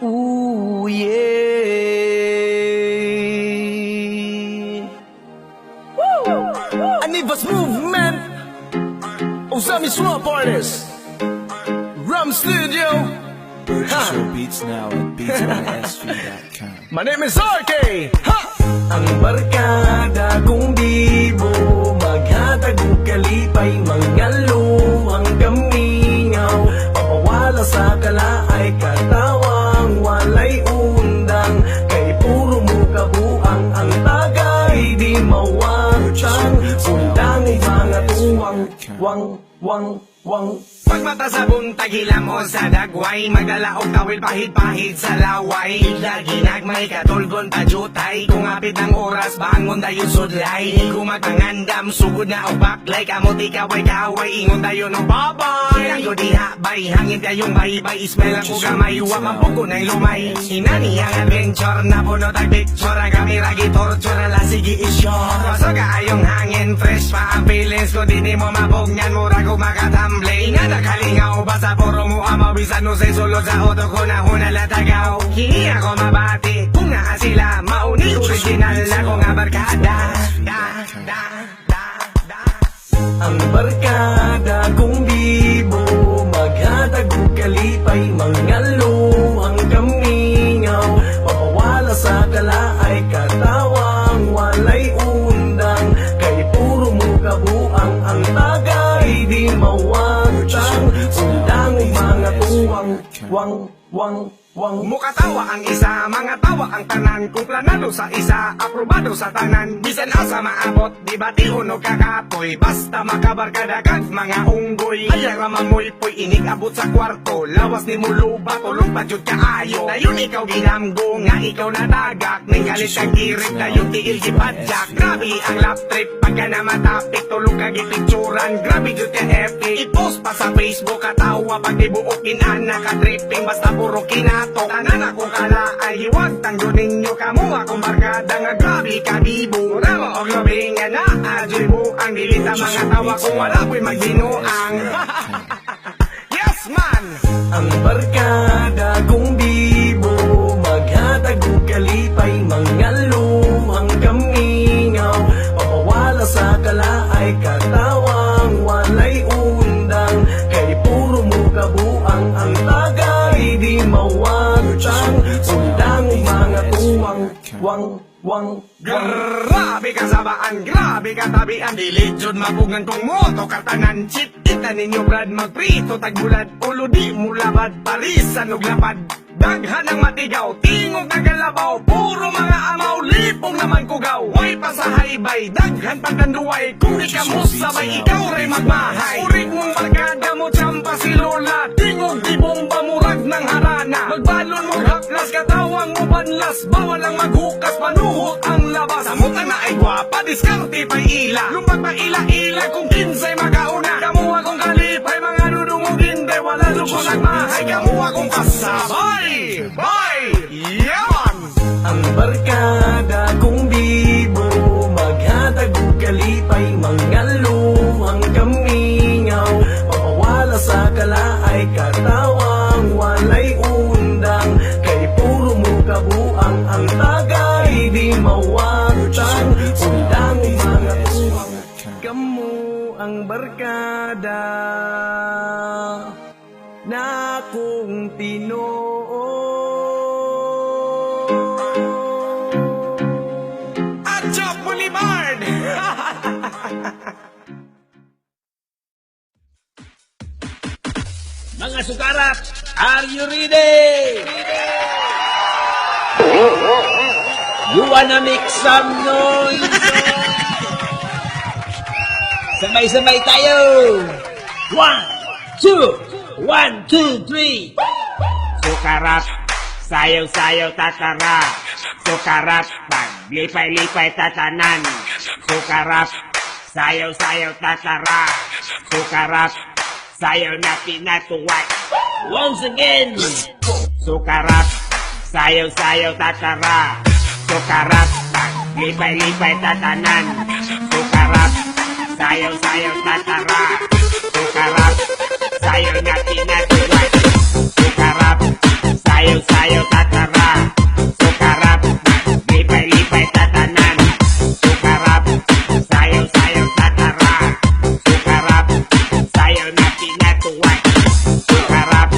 Ooh, yeah. Anivas Movement, Osami Swamp Artist, Rum Studio. Purchase your beats now at beatsonsv.com. My name is RK. Ha! Ang barkada kong bibo, maghatag ng kalipay, mangalo ang gamingaw, papawala sa kalaay, katawang walay undang, kay puro mo kabuang, ang tagay di mawatang, undang mga tuwang, wang. Pagmata sa buntag, hilam o sa dagway, magdala og tawil pahid-pahid sa laway. Lagi nagmay katulgon pajutay, kung apit ng oras bangon tayo sudlay. Di ko magpangandam, sugod na o baklay, kamuti kaway-kaway, ingon tayo ng babay. Kayo diha bay, hangin kayong bay-bay, ismail ang kuga may uwa, mampuko na'y lumay. Inani ang adventure, na puno tag picture, ang kamera gitorture, ala sige isyon. Kaso kaayong hangin, fresh pa ang feelings ko, di mo mapugnan, mura ko makatamblay. Nga nakalingaw, basta puro mo amaw, bisan no say sulod sa auto ko na hunalatagaw. Hindi ako mabati, kung naa sila, mauni original ako nga barkada. Ang barkada kong bibo, maghatag og kalipay, mangalo ang gamingaw, papawala sa kalaay, katawang walay undang, kay puro mo kabuang, ang tagay di mawatang, undang mga tuwang, wang. Mukatawa ang isa, mga tawa ang tanan. Kung planado sa isa, aprobado sa tanan. Bisan asa maabot, di ba tiunog kakapoy. Basta makabarkada kag mga unggoy. Ayara mamoy-poy, inig abot sa kwarto. Lawas ni muluba, tulog pa jud kaayo. Dayon ikaw ginamgo, nga ikaw natagak. Ning galit kag girip, dayon tiil gipadyak. Grabe ang lap trip, pagka na matapik. Tulog kag ipicturan, grabe jud ka epic. I-post pa sa Facebook, katawa pag dibuok inana ka tripping. Basta puro kinatok, tanan akong kalaay. Hiwag tanggo ninyo kamo akong barkada nga grabe ka bibo. Mura mo og labi nga na adyoy mo ang dilita mga tawa kung wala ko'y magbinuang. Yes man! Ang barkada kong bibo, maghatag og kalipay, mangalo ang gamingaw, papawala sa kalaay, katawang walay undang, kay puro mo kabuang, ang tagay di mawatang, undang mga tuwang, wang. Grabe ka sabaan, grabe ka tabian. Dili jud mapugngan kong moto katanan. Chit ita ninyo brad, magprito tagbulad. Ulo di mo labad, parisan og lapad. Daghan ang matigaw, tingog nagalabaw. Puro mga amaw, lipong naman kugaw. Way pa sa haybay, daghan pagkanduway. Kung di ka mo sabay, ikaw ray magmahay. Urig mong barkada mo, tsampa si Lola. Tingog di bomba, murag ng harana. Magbalon mo haplas, katawang mo banlas. Bawal ang maghukas, panuhot ang labas. Samutan na ay gwapa, diskarte pa'y ila. Lumpag pa ila-ila, kung kinsay makauna. Kamuha kong kalipay, mga dudungog hindi. Wala luko nagmahay, kamuha kong kasabay. Bye! Yaman! Ang barkada kong bibo, maghatag og kalipay, mangalo ang gamingaw, papawala sa kalaay, katawang walay undang, kay puro mo kabuang, ang tagay di mawatang, undang mga tuwang, kamo ang barkada na kong Tinoo. Atchop Boulevard! Mga sukarat, are you ready? You wanna make some noise? Sabay-sabay tayo! 1, 2, 1, 2, 3. Sukarat, sayaw-sayaw tatara. Sukarat, paglipay-lipay tatanan. Sukarat, sayaw-sayaw tatara. Sukarat, sayaw na pinatuway. Once again. Sukarat, sayaw-sayaw tatara. Sukarat, paglipay-lipay tatanan. Sukarat, sayaw-sayaw tatara. Sukarat, sayaw na pinatuway. Sukarat, sayaw-sayaw tatara. natuwa. Sukarap,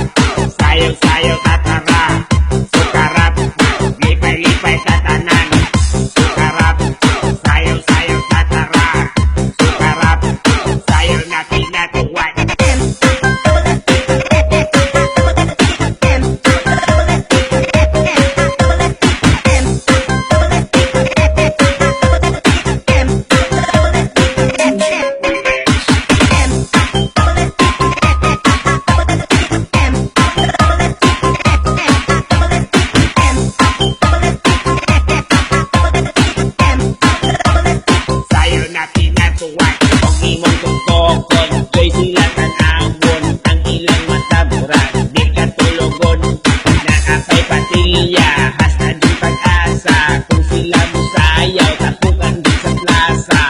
sayaw-sayaw tatara. Sukarap, lipay-lipay tatanan. Sukarap, sayaw-sayaw tatara. Sukarap, sayaw na pinatuwa. Sayo na pinatuwag Ang imong tungkokon Joy sila tanawon Ang ilang mataburan Di ka tulogon Naapay patilya Hasta di pag-asa Kung sila mo sayaw Tapukan din sa plaza